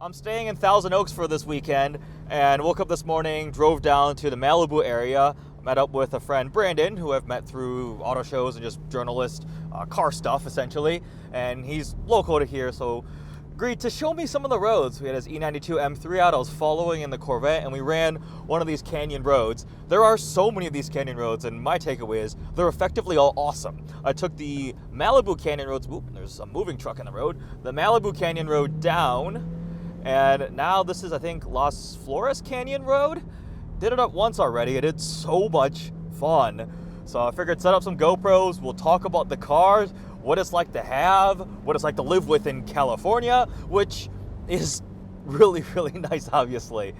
I'm staying in Thousand Oaks for this weekend and woke up this morning, drove down to the Malibu area, met up with a friend, Brandon, who I've met through auto shows and just journalist, car stuff essentially, and he's local to here, so agreed to show me some of the roads. We had his E92 M3 out, I was following in the Corvette, and we ran one of these canyon roads. There are so many of these canyon roads, and my takeaway is they're effectively all awesome. I took the Malibu Canyon roads, whoop, there's a moving truck in the road, the Malibu Canyon road down, and now this is, I think, Las Flores Canyon Road. Did it up once already, and it's so much fun. So I figured set up some GoPros, we'll talk about the cars, what it's like to have, what it's like to live with in California, which is really, really nice, obviously.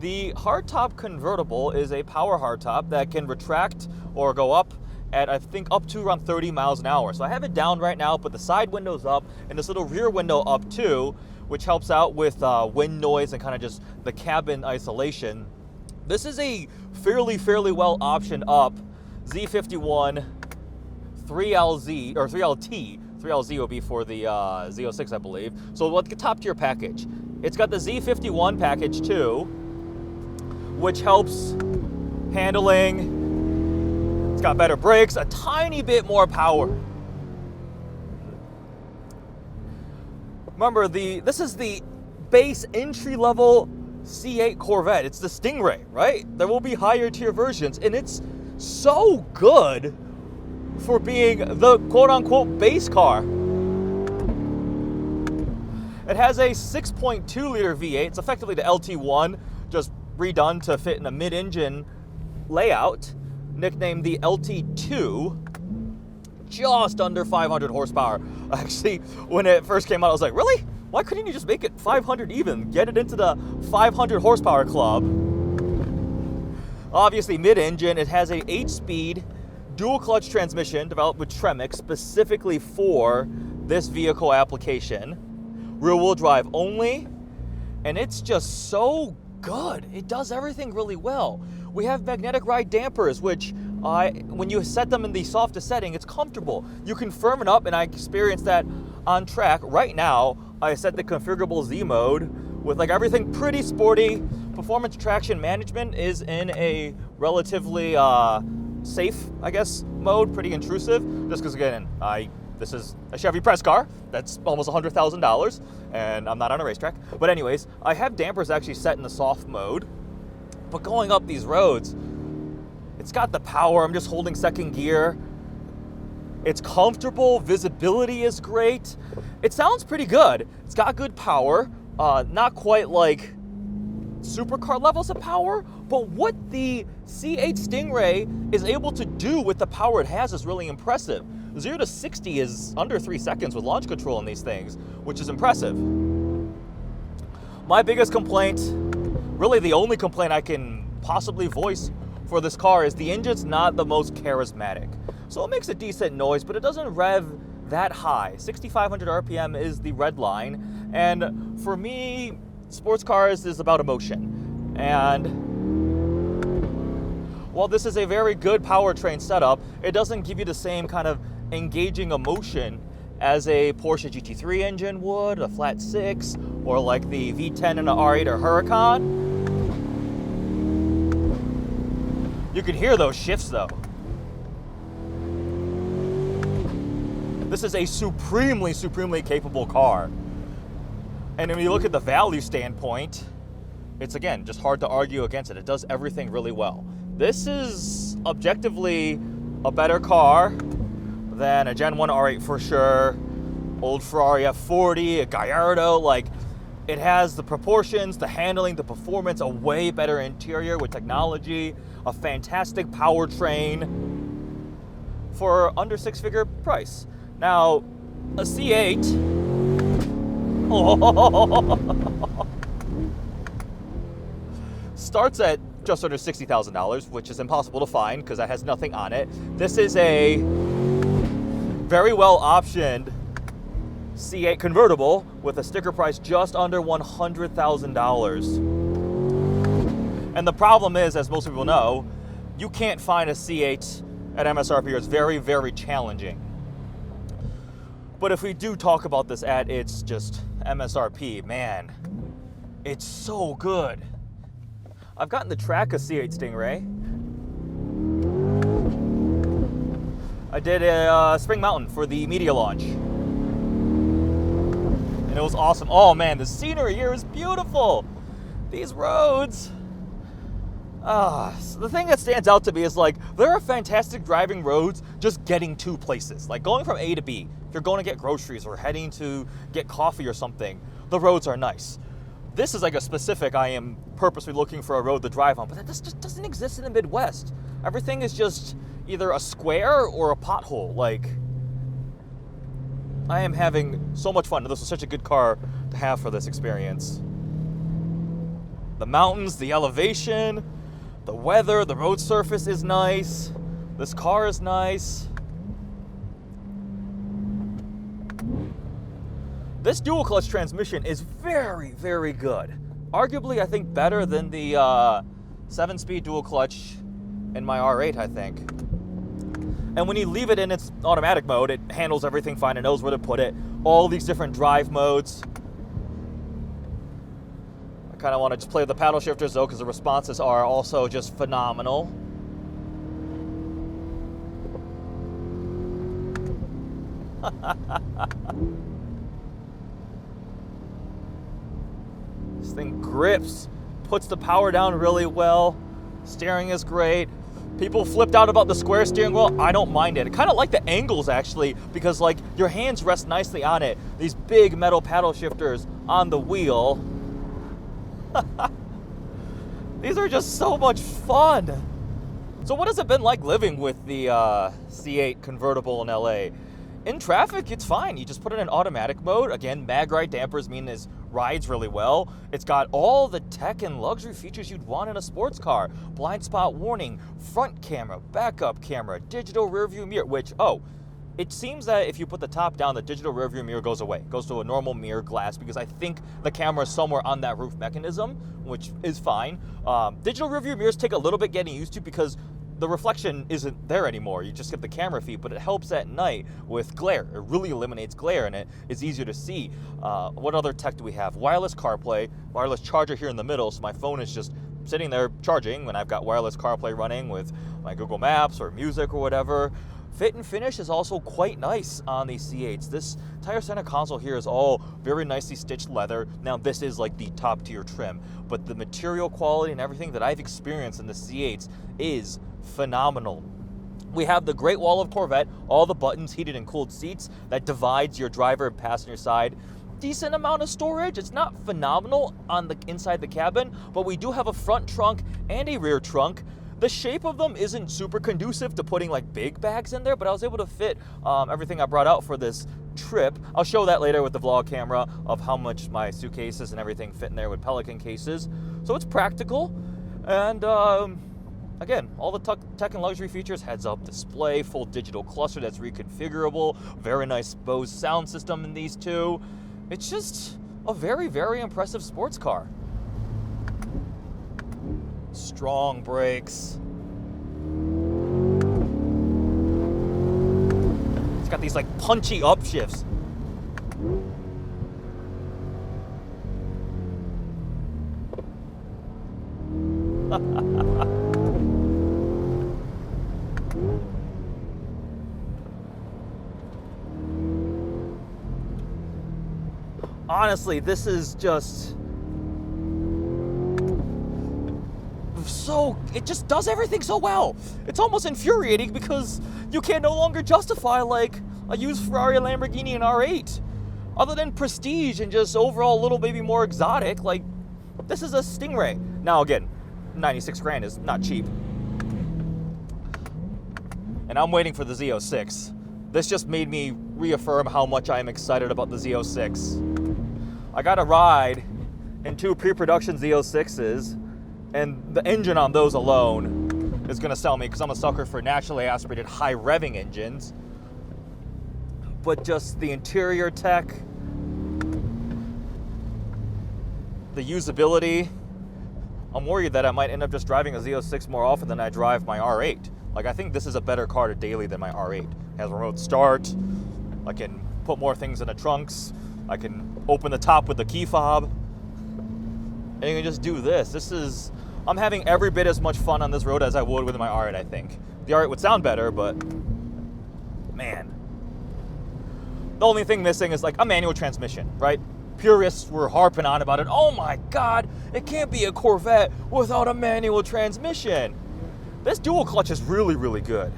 The hardtop convertible is a power hardtop that can retract or go up at, I think, up to around 30 miles an hour. So I have it down right now, but the side window's up and this little rear window up too, which helps out with wind noise and kind of just the cabin isolation. This is a fairly well optioned up Z51 3LZ, or 3LT. 3LZ will be for the Z06, I believe. So what's the top tier package? It's got the Z51 package too, which helps handling. It's got better brakes, a tiny bit more power. Remember, this is the base entry-level C8 Corvette. It's the Stingray, right? There will be higher tier versions, and it's so good for being the quote-unquote base car. It has a 6.2 liter V8. It's effectively the LT1, just redone to fit in a mid-engine layout, nicknamed the LT2. Just under 500 horsepower. Actually, when it first came out, I was like, really? Why couldn't you just make it 500 even? Get it into the 500 horsepower club. Obviously, mid-engine, it has a 8-speed dual clutch transmission developed with Tremec specifically for this vehicle application. Rear-wheel drive only, and it's just so good. It does everything really well. We have magnetic ride dampers, which when you set them in the softest setting, it's comfortable. You can firm it up, and I experienced that on track. Right now, I set the configurable Z mode with like everything pretty sporty. Performance traction management is in a relatively safe, I guess, mode, pretty intrusive, just because again, this is a Chevy press car that's almost $100,000, and I'm not on a racetrack. But anyways, I have dampers actually set in the soft mode, but going up these roads, it's got the power. I'm just holding second gear. It's comfortable. Visibility is great. It sounds pretty good. It's got good power. Not quite like supercar levels of power, but what the C8 Stingray is able to do with the power it has is really impressive. 0 to 60 is under 3 seconds with launch control in these things, which is impressive. My biggest complaint, really the only complaint I can possibly voice for this car, is the engine's not the most charismatic. So it makes a decent noise, but it doesn't rev that high. 6,500 RPM is the red line, and for me, sports cars is about emotion. And while this is a very good powertrain setup, it doesn't give you the same kind of engaging emotion as a Porsche GT3 engine would, a flat 6, or like the V10 in an R8 or Huracan. You can hear those shifts though. This is a supremely capable car. And when you look at the value standpoint, it's again, just hard to argue against it. It does everything really well. This is objectively a better car than a Gen 1 R8 for sure, old Ferrari F40, a Gallardo. Like, it has the proportions, the handling, the performance, a way better interior with technology, a fantastic powertrain for under 6-figure price. Now, a C8, starts at just under $60,000, which is impossible to find because that has nothing on it. This is a very well optioned C8 Convertible with a sticker price just under $100,000. And the problem is, as most people know, you can't find a C8 at MSRP, or it's very challenging. But if we do talk about this at its just MSRP, man, It's so good. I've gotten the track of C8 Stingray. I did a Spring Mountain for the media launch. And it was awesome. Oh man, the scenery here is beautiful. These roads. So the thing that stands out to me is like, there are fantastic driving roads just getting to places. Like going from A to B. If you're going to get groceries or heading to get coffee or something, the roads are nice. This is like a specific, I am purposely looking for a road to drive on, but that just doesn't exist in the Midwest. Everything is just either a square or a pothole. Like, I am having so much fun. This was such a good car to have for this experience. The mountains, the elevation, the weather, the road surface is nice. This car is nice. This dual clutch transmission is very, very good. Arguably, I think, better than the 7-speed dual clutch in my R8, I think. And when you leave it in its automatic mode, it handles everything fine. It knows where to put it. All these different drive modes. I kind of want to just play with the paddle shifters, though, because the responses are also just phenomenal. This thing grips, puts the power down really well. Steering is great. People flipped out about the square steering wheel. I don't mind it. I kind of like the angles, actually, because like your hands rest nicely on it. These big metal paddle shifters on the wheel. These are just so much fun. So what has it been like living with the C8 Convertible in LA? In traffic, it's fine. You just put it in automatic mode. Again, mag ride dampers mean this rides really well. It's got all the tech and luxury features you'd want in a sports car. Blind spot warning, front camera, backup camera, digital rear view mirror, which, it seems that if you put the top down, the digital rear view mirror goes away. It goes to a normal mirror glass because I think the camera is somewhere on that roof mechanism, which is fine. Digital rear view mirrors take a little bit getting used to because the reflection isn't there anymore. You just get the camera feed, but it helps at night with glare. It really eliminates glare, and it is easier to see. What other tech do we have? Wireless CarPlay, wireless charger here in the middle, so my phone is just sitting there charging when I've got wireless CarPlay running with my Google Maps or music or whatever. Fit and finish is also quite nice on these C8s. This tire center console here is all very nicely stitched leather. Now this is like the top tier trim, but the material quality and everything that I've experienced in the C8s is phenomenal. We have the Great Wall of Corvette, all the buttons, heated and cooled seats that divides your driver and passenger side. Decent amount of storage. It's not phenomenal on the inside the cabin, but we do have a front trunk and a rear trunk. The shape of them isn't super conducive to putting like big bags in there, but I was able to fit everything I brought out for this trip. I'll show that later with the vlog camera of how much my suitcases and everything fit in there with Pelican cases. So it's practical. And again, all the tech and luxury features, heads-up display, full digital cluster that's reconfigurable, very nice Bose sound system in these two. It's just a very, very impressive sports car. Strong brakes. It's got these like punchy upshifts. Honestly, this is just it just does everything so well. It's almost infuriating because you can no longer justify like a used Ferrari, Lamborghini, and R8. Other than prestige and just overall a little maybe more exotic, like this is a Stingray. Now again, 96 grand is not cheap. And I'm waiting for the Z06. This just made me reaffirm how much I'm excited about the Z06. I got a ride in 2 pre-production Z06s, and the engine on those alone is gonna sell me because I'm a sucker for naturally aspirated high revving engines. But just the interior tech, the usability, I'm worried that I might end up just driving a Z06 more often than I drive my R8. Like, I think this is a better car to daily than my R8. It has remote start, I can put more things in the trunks, I can open the top with the key fob. and you can just do this. I'm having every bit as much fun on this road as I would with my R8, I think. The R8 would sound better, but man. The only thing missing is like a manual transmission, right? Purists were harping on about it. Oh my God, it can't be a Corvette without a manual transmission. This dual clutch is really, really good.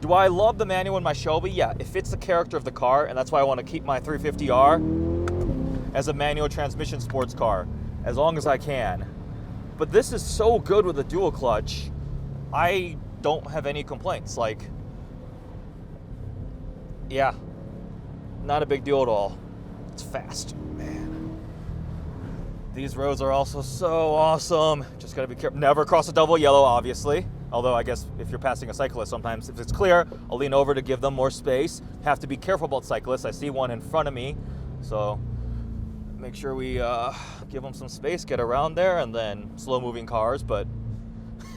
Do I love the manual in my Shelby? Yeah, it fits the character of the car, and that's why I want to keep my 350R as a manual transmission sports car as long as I can. But this is so good with a dual clutch, I don't have any complaints. Like, yeah, not a big deal at all. It's fast, man. These roads are also so awesome. Just gotta be careful. Never cross a double yellow, obviously. Although I guess if you're passing a cyclist, sometimes if it's clear, I'll lean over to give them more space. Have to be careful about cyclists. I see one in front of me, so make sure we give them some space, get around there, and then slow-moving cars. But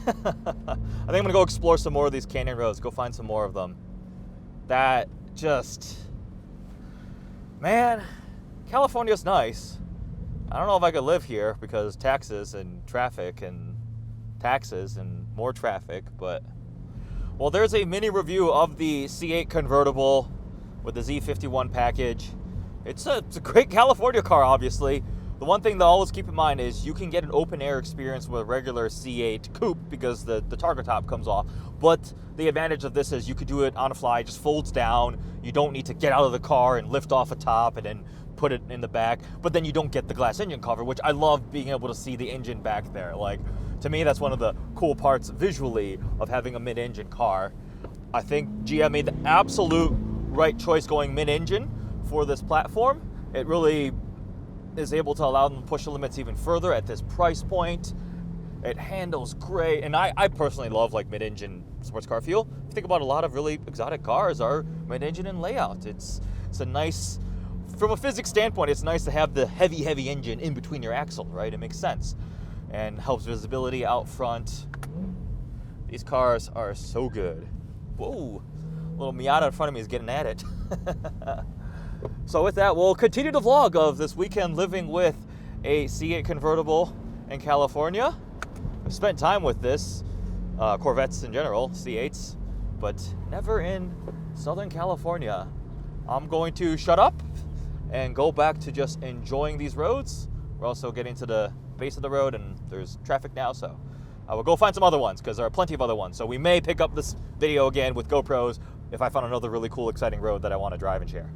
I think I'm gonna go explore some more of these canyon roads, go find some more of them. That just, man, California's nice. I don't know if I could live here because taxes and traffic and taxes and more traffic, but well, there's a mini review of the C8 Convertible with the Z51 package. It's a great California car, obviously. The one thing to always keep in mind is you can get an open air experience with a regular C8 coupe because the targa top comes off. But the advantage of this is you could do it on the fly, it just folds down. You don't need to get out of the car and lift off a top and then put it in the back. But then you don't get the glass engine cover, which I love being able to see the engine back there. Like, to me, that's one of the cool parts visually of having a mid-engine car. I think GM made the absolute right choice going mid-engine for this platform. It really is able to allow them to push the limits even further at this price point. It handles great, and I personally love like mid-engine sports car feel. If you think about a lot of really exotic cars are mid-engine in layout. It's a nice, from a physics standpoint, it's nice to have the heavy engine in between your axle, right? It makes sense and helps visibility out front. These cars are so good. Whoa, little Miata in front of me is getting at it. So with that, we'll continue the vlog of this weekend living with a C8 Convertible in California. I've spent time with this, Corvettes in general, C8s, but never in Southern California. I'm going to shut up and go back to just enjoying these roads. We're also getting to the base of the road and there's traffic now, so I will go find some other ones because there are plenty of other ones. So we may pick up this video again with GoPros if I find another really cool, exciting road that I want to drive and share.